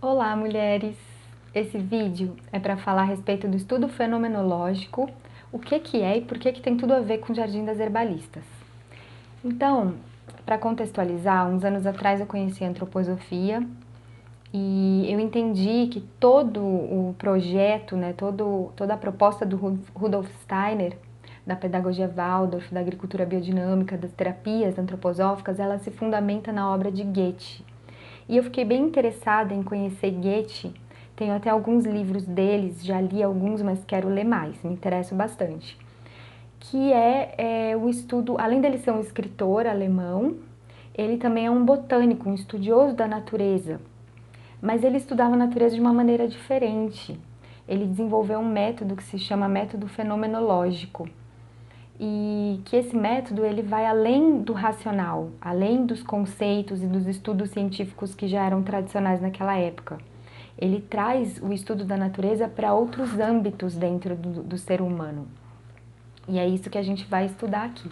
Olá, mulheres! Esse vídeo é para falar a respeito do estudo fenomenológico, o que é e por que tem tudo a ver com o Jardim das Herbalistas. Então, para contextualizar, uns anos atrás eu conheci a antroposofia e eu entendi que todo o projeto, toda a proposta do Rudolf Steiner, da pedagogia Waldorf, da agricultura biodinâmica, das terapias antroposóficas, ela se fundamenta na obra de Goethe. E eu fiquei bem interessada em conhecer Goethe, tenho até alguns livros deles, já li alguns, mas quero ler mais, me interesso bastante. Que é o estudo, além dele ser um escritor alemão, ele também é um botânico, um estudioso da natureza. Mas ele estudava a natureza de uma maneira diferente. Ele desenvolveu um método que se chama método fenomenológico. E que esse método ele vai além do racional, além dos conceitos e dos estudos científicos que já eram tradicionais naquela época. Ele traz o estudo da natureza para outros âmbitos dentro do ser humano. E é isso que a gente vai estudar aqui.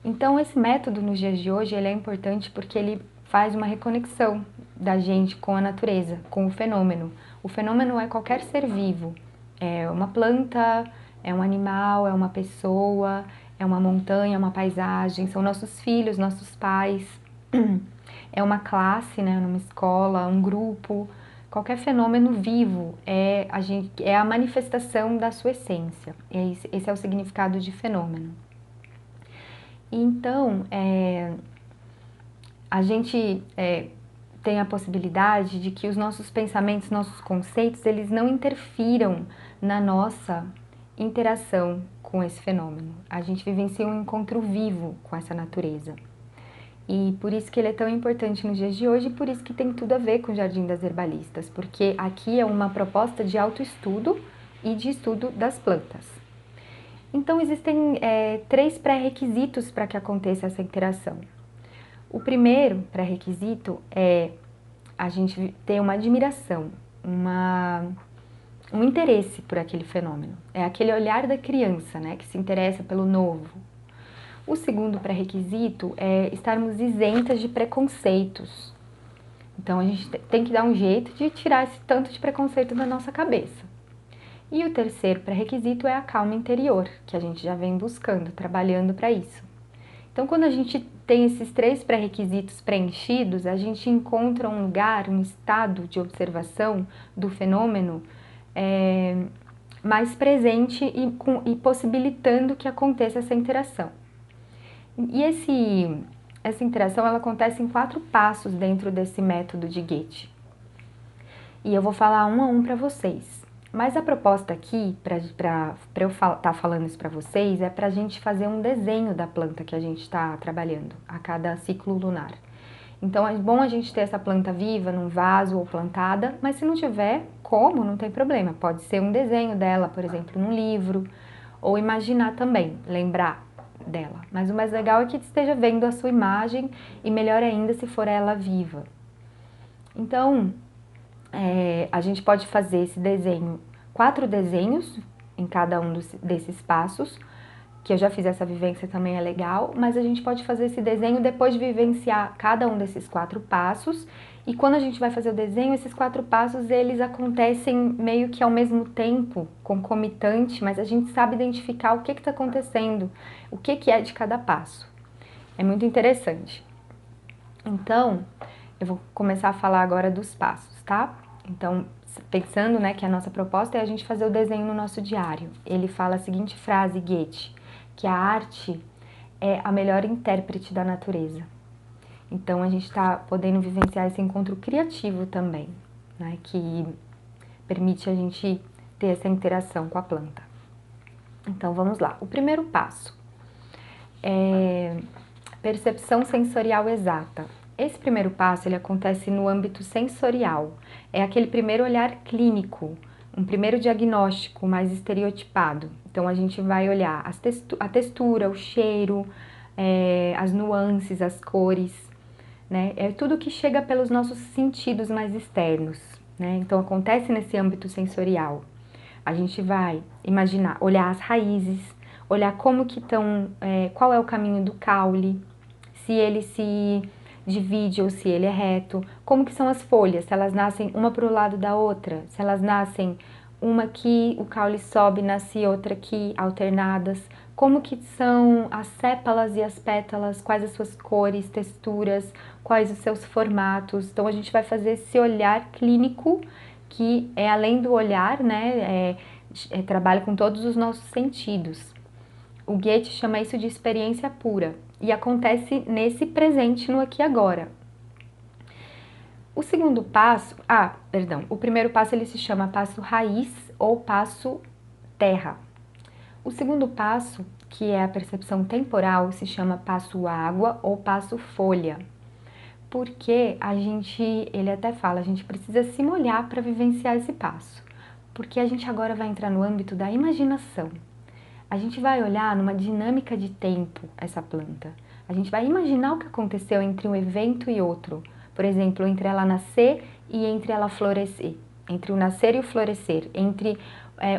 Então, esse método nos dias de hoje ele é importante porque ele faz uma reconexão da gente com a natureza, com o fenômeno. O fenômeno é qualquer ser vivo, é uma planta, é um animal, é uma pessoa, é uma montanha, é uma paisagem, são nossos filhos, nossos pais, é uma classe, né, numa escola, um grupo. Qualquer fenômeno vivo é a manifestação da sua essência. Esse é o significado de fenômeno. Então, a gente tem a possibilidade de que os nossos pensamentos, nossos conceitos, eles não interfiram na nossa interação com esse fenômeno. A gente vivencia um encontro vivo com essa natureza. E por isso que ele é tão importante nos dias de hoje e por isso que tem tudo a ver com o Jardim das Herbalistas, porque aqui é uma proposta de autoestudo e de estudo das plantas. Então existem 3 pré-requisitos para que aconteça essa interação. O primeiro pré-requisito é a gente ter uma admiração, um interesse por aquele fenômeno. É aquele olhar da criança, né, que se interessa pelo novo. O segundo pré-requisito é estarmos isentas de preconceitos. Então a gente tem que dar um jeito de tirar esse tanto de preconceito da nossa cabeça. E o terceiro pré-requisito é a calma interior, que a gente já vem buscando, trabalhando para isso. Então, quando a gente tem esses 3 pré-requisitos preenchidos, a gente encontra um lugar, um estado de observação do fenômeno mais presente e possibilitando que aconteça essa interação. E essa interação ela acontece em 4 passos dentro desse método de Goethe. E eu vou falar um a um para vocês. Mas a proposta aqui, para eu estar falando isso para vocês, é para a gente fazer um desenho da planta que a gente está trabalhando a cada ciclo lunar. Então é bom a gente ter essa planta viva num vaso ou plantada, mas se não tiver como, não tem problema. Pode ser um desenho dela, por exemplo, num livro, ou imaginar também, lembrar dela. Mas o mais legal é que esteja vendo a sua imagem e melhor ainda se for ela viva. Então, a gente pode fazer esse desenho, 4 desenhos em cada um desses passos, que eu já fiz essa vivência também é legal, mas a gente pode fazer esse desenho depois de vivenciar cada um desses 4 passos, e quando a gente vai fazer o desenho, esses 4 passos, eles acontecem meio que ao mesmo tempo, concomitante, mas a gente sabe identificar o que está acontecendo, o que é de cada passo. É muito interessante. Então, eu vou começar a falar agora dos passos, tá? Então, pensando, né, que a nossa proposta é a gente fazer o desenho no nosso diário. Ele fala a seguinte frase, Goethe, que a arte é a melhor intérprete da natureza. Então, a gente está podendo vivenciar esse encontro criativo também, né, que permite a gente ter essa interação com a planta. Então, vamos lá. O primeiro passo é percepção sensorial exata. Esse primeiro passo ele acontece no âmbito sensorial, é aquele primeiro olhar clínico, um primeiro diagnóstico mais estereotipado. Então a gente vai olhar a textura, o cheiro, as nuances, as cores, né? É tudo que chega pelos nossos sentidos mais externos, né? Então acontece nesse âmbito sensorial. A gente vai imaginar, olhar as raízes, olhar como que estão, qual é o caminho do caule, se ele se divide ou se ele é reto, como que são as folhas, se elas nascem uma para o lado da outra, se elas nascem uma aqui, o caule sobe, nasce outra aqui, alternadas, como que são as sépalas e as pétalas, quais as suas cores, texturas, quais os seus formatos. Então a gente vai fazer esse olhar clínico, que é além do olhar, né, trabalha com todos os nossos sentidos. O Goethe chama isso de experiência pura e acontece nesse presente, no aqui e agora. O segundo passo, o primeiro passo ele se chama passo raiz ou passo terra. O segundo passo, que é a percepção temporal, se chama passo água ou passo folha. Porque ele até fala, a gente precisa se molhar para vivenciar esse passo. Porque a gente agora vai entrar no âmbito da imaginação. A gente vai olhar numa dinâmica de tempo essa planta. A gente vai imaginar o que aconteceu entre um evento e outro. Por exemplo, entre ela nascer e entre ela florescer. Entre o nascer e o florescer. Entre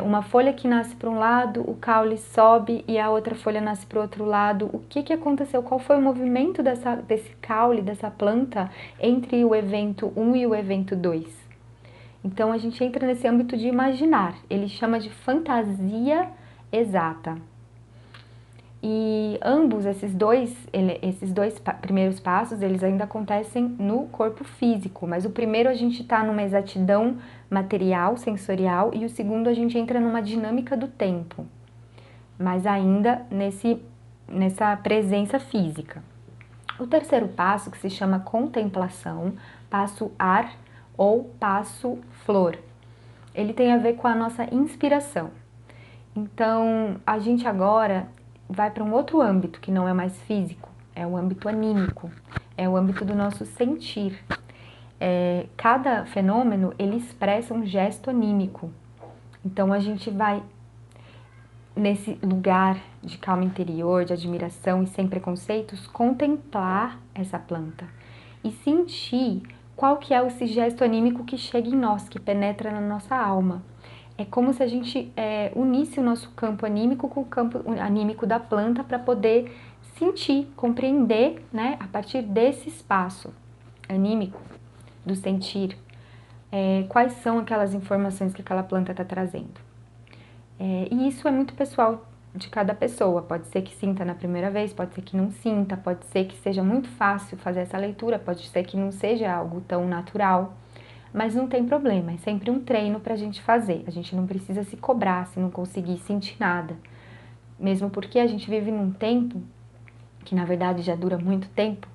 uma folha que nasce para um lado, o caule sobe e a outra folha nasce para o outro lado. O que aconteceu? Qual foi o movimento desse caule, dessa planta, entre o evento 1 e o evento 2? Então, a gente entra nesse âmbito de imaginar. Ele chama de fantasia exata. E ambos esses dois primeiros passos, eles ainda acontecem no corpo físico, mas o primeiro a gente está numa exatidão material, sensorial, e o segundo a gente entra numa dinâmica do tempo, mas ainda nessa presença física. O terceiro passo, que se chama contemplação, passo ar ou passo flor, ele tem a ver com a nossa inspiração. Então, a gente agora vai para um outro âmbito, que não é mais físico, é o âmbito anímico, é o âmbito do nosso sentir. Cada fenômeno, ele expressa um gesto anímico. Então, a gente vai, nesse lugar de calma interior, de admiração e sem preconceitos, contemplar essa planta e sentir qual que é esse gesto anímico que chega em nós, que penetra na nossa alma. É como se a gente unisse o nosso campo anímico com o campo anímico da planta para poder sentir, compreender, né, a partir desse espaço anímico do sentir, quais são aquelas informações que aquela planta está trazendo. E isso é muito pessoal de cada pessoa. Pode ser que sinta na primeira vez, pode ser que não sinta, pode ser que seja muito fácil fazer essa leitura, pode ser que não seja algo tão natural. Mas não tem problema, é sempre um treino para a gente fazer. A gente não precisa se cobrar se não conseguir sentir nada. Mesmo porque a gente vive num tempo, que na verdade já dura muito tempo,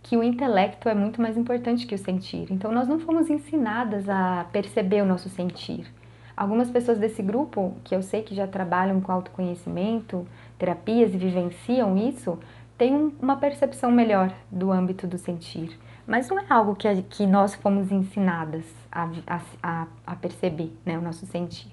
que o intelecto é muito mais importante que o sentir. Então nós não fomos ensinadas a perceber o nosso sentir. Algumas pessoas desse grupo, que eu sei que já trabalham com autoconhecimento, terapias e vivenciam isso, têm uma percepção melhor do âmbito do sentir. Mas não é algo que nós fomos ensinadas a perceber, né, o nosso sentir.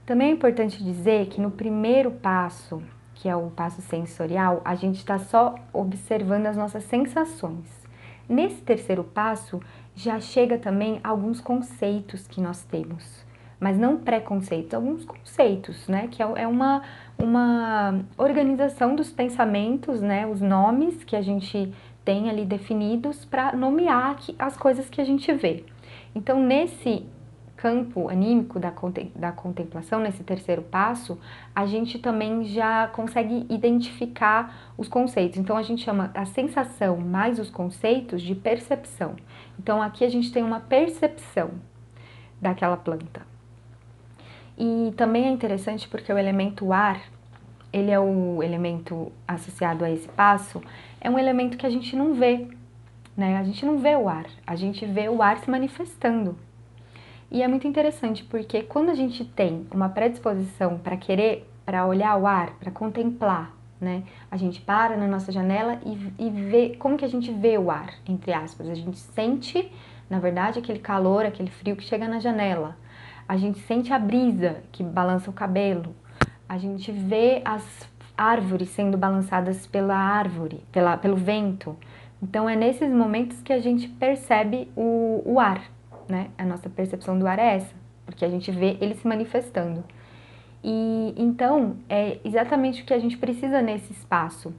Também é importante dizer que no primeiro passo, que é o passo sensorial, a gente está só observando as nossas sensações. Nesse terceiro passo, já chega também alguns conceitos que nós temos, mas não preconceitos, alguns conceitos, né, que é uma organização dos pensamentos, né, os nomes que a gente tem ali definidos para nomear as coisas que a gente vê. Então, nesse campo anímico da contemplação, nesse terceiro passo, a gente também já consegue identificar os conceitos. Então, a gente chama a sensação mais os conceitos de percepção. Então, aqui a gente tem uma percepção daquela planta. E também é interessante porque o elemento ar, ele é o elemento associado a esse passo, é um elemento que a gente não vê, né? A gente não vê o ar, a gente vê o ar se manifestando. E é muito interessante porque quando a gente tem uma predisposição para olhar o ar, para contemplar, né? A gente para na nossa janela e vê como que a gente vê o ar, entre aspas. A gente sente, na verdade, aquele calor, aquele frio que chega na janela. A gente sente a brisa que balança o cabelo. A gente vê as árvores sendo balançadas pela árvore, pelo vento. Então, é nesses momentos que a gente percebe o ar, né? A nossa percepção do ar é essa, porque a gente vê ele se manifestando. E então, é exatamente o que a gente precisa nesse espaço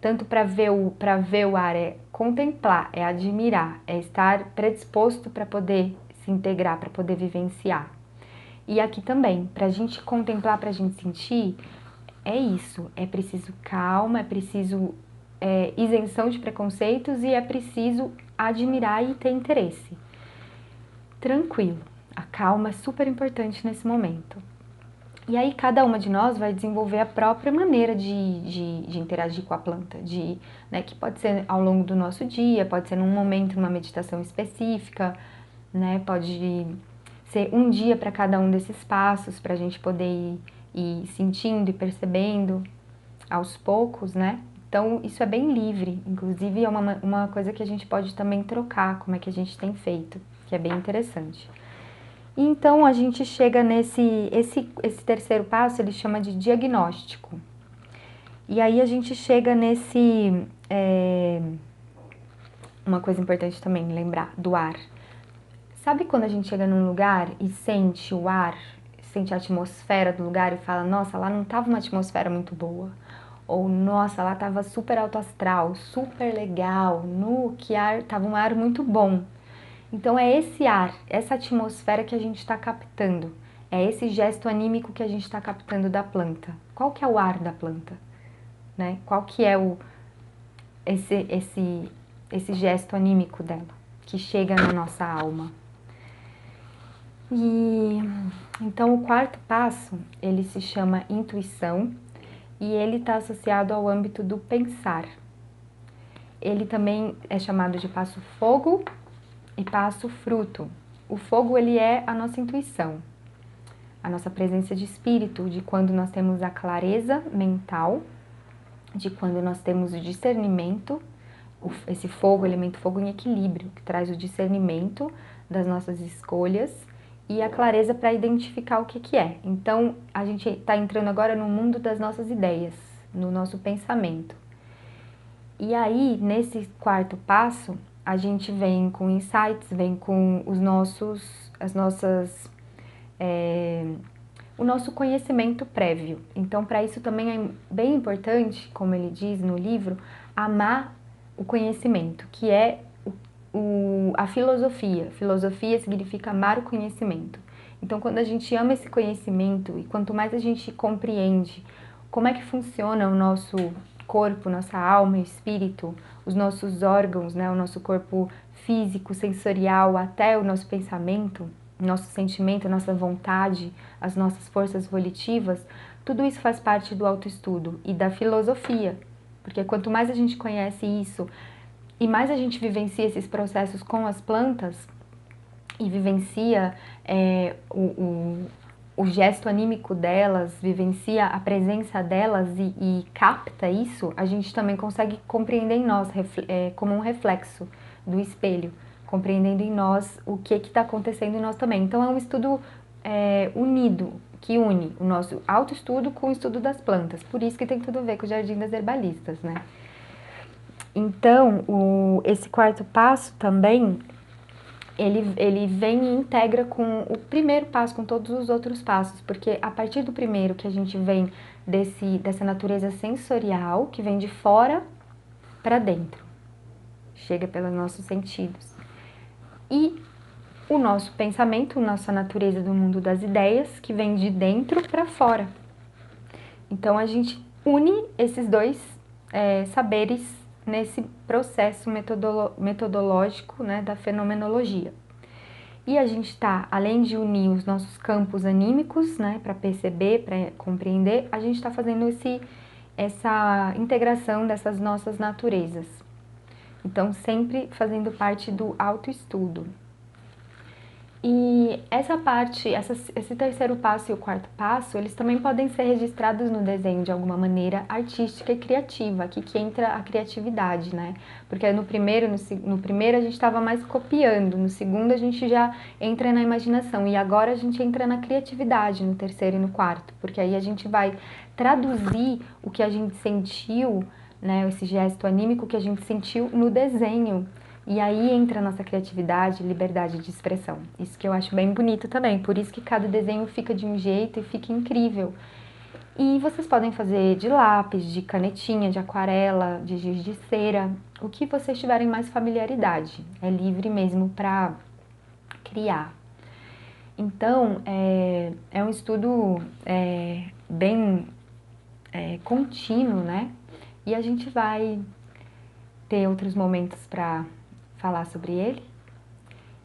tanto para ver o ar é contemplar, é admirar, é estar predisposto para poder se integrar, para poder vivenciar. E aqui também, para a gente contemplar, para a gente sentir, é isso, é preciso calma, é preciso isenção de preconceitos e é preciso admirar e ter interesse. Tranquilo, a calma é super importante nesse momento. E aí cada uma de nós vai desenvolver a própria maneira de interagir com a planta, né, que pode ser ao longo do nosso dia, pode ser num momento, numa meditação específica, né, pode ser um dia para cada um desses passos, para a gente poder ir sentindo e percebendo aos poucos, né? Então isso é bem livre, inclusive é uma coisa que a gente pode também trocar, como é que a gente tem feito, que é bem interessante. Então a gente chega esse terceiro passo, ele chama de diagnóstico. E aí a gente chega uma coisa importante também, lembrar do ar. Sabe quando a gente chega num lugar e sente o ar, sente a atmosfera do lugar e fala, nossa, lá não tava uma atmosfera muito boa. Ou, nossa, lá tava super alto astral, super legal, tava um ar muito bom. Então é esse ar, essa atmosfera que a gente está captando, é esse gesto anímico que a gente está captando da planta. Qual que é o ar da planta? Né? Qual que é esse gesto anímico dela, que chega na nossa alma? E então o quarto passo, ele se chama intuição e ele está associado ao âmbito do pensar. Ele também é chamado de passo fogo e passo fruto. O fogo, ele é a nossa intuição, a nossa presença de espírito, de quando nós temos a clareza mental, de quando nós temos o discernimento, esse fogo, elemento fogo em equilíbrio, que traz o discernimento das nossas escolhas e a clareza para identificar o que é. Então, a gente está entrando agora no mundo das nossas ideias, no nosso pensamento. E aí, nesse quarto passo, a gente vem com insights, vem com o nosso conhecimento prévio. Então, para isso também é bem importante, como ele diz no livro, amar o conhecimento, que é a filosofia. Filosofia significa amar o conhecimento. Então, quando a gente ama esse conhecimento e quanto mais a gente compreende como é que funciona o nosso corpo, nossa alma, espírito, os nossos órgãos, né, o nosso corpo físico, sensorial, até o nosso pensamento, nosso sentimento, nossa vontade, as nossas forças volitivas, tudo isso faz parte do autoestudo e da filosofia, porque quanto mais a gente conhece isso e mais a gente vivencia esses processos com as plantas e vivencia o gesto anímico delas, vivencia a presença delas e capta isso, a gente também consegue compreender em nós como um reflexo do espelho, compreendendo em nós o que está acontecendo em nós também. Então é um estudo unido, que une o nosso autoestudo com o estudo das plantas, por isso que tem tudo a ver com o Jardim das Herbalistas, né? Então, esse quarto passo também, ele vem e integra com o primeiro passo, com todos os outros passos, porque a partir do primeiro que a gente vem dessa natureza sensorial, que vem de fora para dentro, chega pelos nossos sentidos. E o nosso pensamento, nossa natureza do mundo das ideias, que vem de dentro para fora. Então a gente une esses dois saberes nesse processo metodológico, né, da fenomenologia. E a gente está, além de unir os nossos campos anímicos, né, para perceber, para compreender, a gente está fazendo essa integração dessas nossas naturezas. Então, sempre fazendo parte do autoestudo. E essa parte, esse terceiro passo e o quarto passo, eles também podem ser registrados no desenho de alguma maneira artística e criativa, aqui que entra a criatividade, né? Porque no primeiro a gente estava mais copiando, no segundo a gente já entra na imaginação e agora a gente entra na criatividade no terceiro e no quarto, porque aí a gente vai traduzir o que a gente sentiu, né? Esse gesto anímico que a gente sentiu no desenho. E aí entra a nossa criatividade e liberdade de expressão. Isso que eu acho bem bonito também. Por isso que cada desenho fica de um jeito e fica incrível. E vocês podem fazer de lápis, de canetinha, de aquarela, de giz de cera, o que vocês tiverem mais familiaridade. É livre mesmo para criar. Então, é um estudo bem contínuo, né? E a gente vai ter outros momentos para falar sobre ele.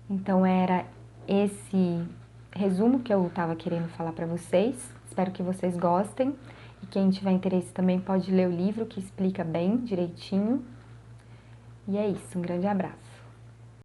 Então, era esse resumo que eu estava querendo falar para vocês. Espero que vocês gostem. E quem tiver interesse também pode ler o livro que explica bem, direitinho. E é isso, um grande abraço.